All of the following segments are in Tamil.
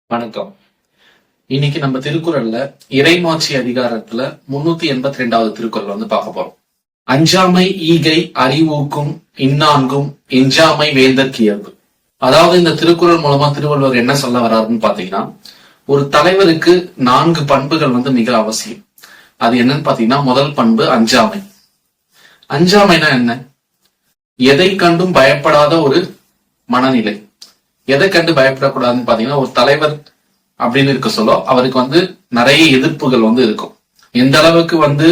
வணக்கம். இன்னைக்கு நம்ம திருக்குறள்ல இறைமாட்சி அதிகாரத்துல 382வது திருக்குறள் பார்க்க போறோம். அஞ்சாமை ஈகை அறிவூக்கும் இன்னான்கும் எஞ்சாமை வேந்தற்கு இயல்பு. அதாவது இந்த திருக்குறள் மூலமா திருவள்ளுவர் என்ன சொல்ல வர்றாருன்னு பாத்தீங்கன்னா, ஒரு தலைவருக்கு 4 பண்புகள் மிக அவசியம். அது என்னன்னு பாத்தீங்கன்னா, முதல் பண்பு அஞ்சாமை. அஞ்சாமைனா என்ன? எதை கண்டும் பயப்படாத ஒரு மனநிலை. எதை கண்டு பயப்படக்கூடாதுன்னு பாத்தீங்கன்னா, ஒரு தலைவர் அப்படின்னு இருக்க சொல்ல அவருக்கு நிறைய எதிர்ப்புகள் இருக்கும். எந்த அளவுக்கு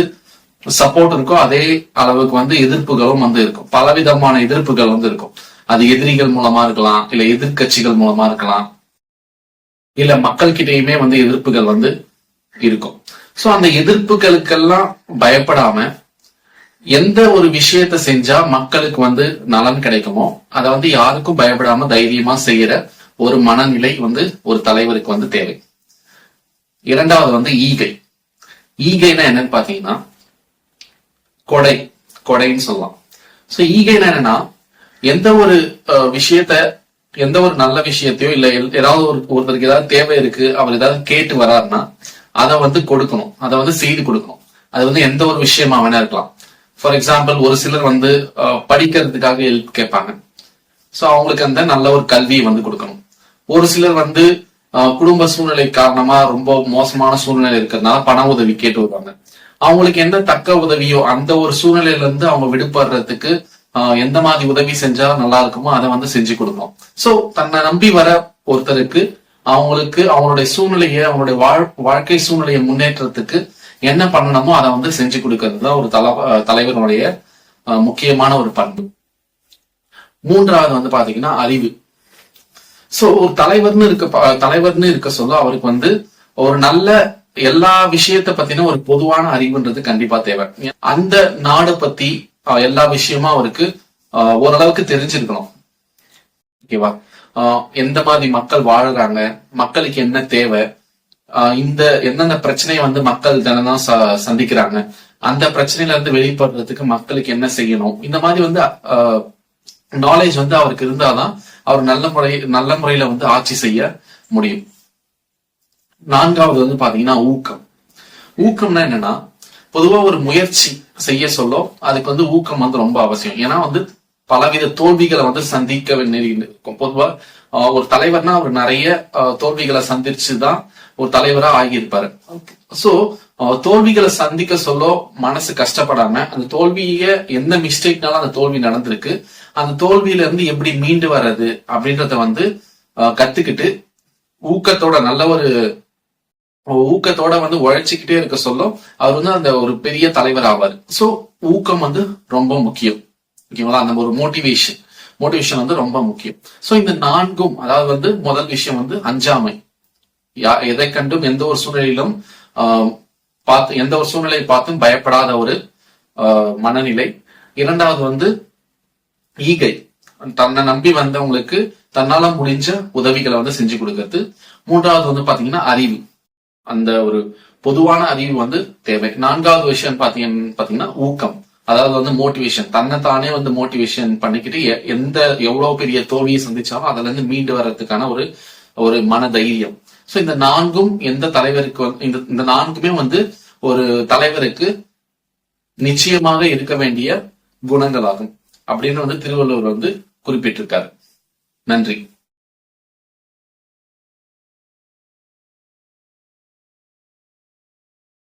சப்போர்ட் இருக்கோ அதே அளவுக்கு எதிர்ப்புகளும் இருக்கும். பலவிதமான எதிர்ப்புகள் இருக்கும். அது எதிரிகள் மூலமா இருக்கலாம், இல்ல எதிர்கட்சிகள் மூலமா இருக்கலாம், இல்ல மக்கள் கிட்டயுமே எதிர்ப்புகள் இருக்கும். சோ அந்த எதிர்ப்புகளுக்கெல்லாம் பயப்படாம எந்த ஒரு விஷயத்த செஞ்சா மக்களுக்கு நலன் கிடைக்குமோ அதை யாருக்கும் பயப்படாம தைரியமா செய்யற ஒரு மனநிலை ஒரு தலைவருக்கு தேவை. இரண்டாவது ஈகை. ஈகைனா என்னன்னு பாத்தீங்கன்னா, கொடைன்னு சொல்லலாம். சோ ஈகைனா என்னன்னா, எந்த ஒரு விஷயத்த, எந்த ஒரு நல்ல விஷயத்தையோ இல்ல ஏதாவது ஒருத்தருக்கு ஏதாவது தேவை இருக்கு, அவர் ஏதாவது கேட்டு வராருன்னா அதை கொடுக்கணும், அதை செய்து கொடுக்கணும். அது எந்த ஒரு விஷயமா வேணா இருக்கலாம். ஃபார் எக்ஸாம்பிள், ஒரு சிலர் படிக்கிறதுக்காக ஹெல்ப் கேட்பாங்க. சோ அவங்களுக்கு நல்ல ஒரு கல்வியை கொடுக்கணும். ஒரு சிலர் குடும்ப சூழ்நிலை காரணமா ரொம்ப மோசமான சூழ்நிலை இருக்கிறதுனால பண உதவி கேட்டு வருவாங்க. அவங்களுக்கு என்ன தக்க உதவியோ அந்த ஒரு சூழ்நிலையில இருந்து அவங்க விடுபடுறதுக்கு எந்த மாதிரி உதவி செஞ்சா நல்லா இருக்குமோ அதை செஞ்சு கொடுக்கணும். சோ தன்னை நம்பி வர ஒருத்தருக்கு அவங்களுக்கு அவங்களுடைய சூழ்நிலையை, அவங்களுடைய வாழ்க்கை சூழ்நிலையை முன்னேற்றத்துக்கு என்ன பண்ணணுமோ அதை செஞ்சு கொடுக்கறது தான் ஒரு தலைவருடைய முக்கியமான ஒரு பண்பு. மூன்றாவது பாத்தீங்கன்னா அறிவு. சோ ஒரு தலைவர்னு இருக்க சொல்ல அவருக்கு ஒரு நல்ல எல்லா விஷயத்த பத்தின ஒரு பொதுவான அறிவுன்றது கண்டிப்பா தேவை. அந்த நாடு பத்தி எல்லா விஷயமும் அவருக்கு ஓரளவுக்கு தெரிஞ்சிருக்கணும். ஓகேவா? எந்த மாதிரி மக்கள் வாழுறாங்க, மக்களுக்கு என்ன தேவை, இந்த எந்தெந்த பிரச்சனையை மக்கள் தினம் சந்திக்கிறாங்க, அந்த பிரச்சனையில இருந்து வெளிப்படுறதுக்கு மக்களுக்கு என்ன செய்யணும், இந்த மாதிரி நாலேஜ் அவருக்கு இருந்தாதான் அவர் நல்ல முறையில ஆட்சி செய்ய முடியும். நான்காவது பாத்தீங்கன்னா ஊக்கம். ஊக்கம்னா என்னன்னா, பொதுவா ஒரு முயற்சி செய்ய சொல்ல அதுக்கு ஊக்கம் ரொம்ப அவசியம். ஏன்னா பலவித தோல்விகளை சந்திக்க இருக்கும். பொதுவா ஒரு தலைவர்னா அவர் நிறைய தோல்விகளை சந்திச்சுதான் ஒரு தலைவரா ஆகியிருப்பாரு. சோ தோல்விகளை சந்திக்க சொல்ல மனசு கஷ்டப்படாம, அந்த தோல்விய எந்த மிஸ்டேக்னால அந்த தோல்வி நடந்திருக்கு, அந்த தோல்வியில இருந்து எப்படி மீண்டு வர்றது அப்படின்றத கத்துக்கிட்டு ஊக்கத்தோட நல்ல ஒரு ஊக்கத்தோட உழைச்சிக்கிட்டே இருக்க சொல்ல அவர் அந்த ஒரு பெரிய தலைவர் ஆவார். சோ ஊக்கம் ரொம்ப முக்கியம். ஓகேங்களா? அந்த ஒரு மோட்டிவேஷன் ரொம்ப முக்கியம். சோ இந்த நான்கும், அதாவது முதல் விஷயம் அஞ்சாமை. எதை கண்டும் எந்த ஒரு சூழ்நிலையிலும் எந்த ஒரு சூழ்நிலையை பார்த்தும் பயப்படாத ஒரு மனநிலை. இரண்டாவது ஈகை. தன்னை நம்பி வந்தவங்களுக்கு தன்னால முடிஞ்ச உதவிகளை செஞ்சு கொடுக்கறது. மூன்றாவது பாத்தீங்கன்னா அறிவு. அந்த ஒரு பொதுவான அறிவு தேவை. நான்காவது விஷயம் பாத்தீங்கன்னா ஊக்கம். அதாவது மோட்டிவேஷன். தன்னைத்தானே மோட்டிவேஷன் பண்ணிக்கிட்டு எவ்வளவு பெரிய தோல்வியை சந்திச்சாலும் அதுல இருந்து மீண்டு வர்றதுக்கான ஒரு மன தைரியம். சோ இந்த நான்கும் எந்த தலைவருக்கு இந்த நான்குமே ஒரு தலைவருக்கு நிச்சயமாக இருக்க வேண்டிய குணங்களாகும் அப்படின்னு திருவள்ளுவர் குறிப்பிட்டிருக்காரு. நன்றி.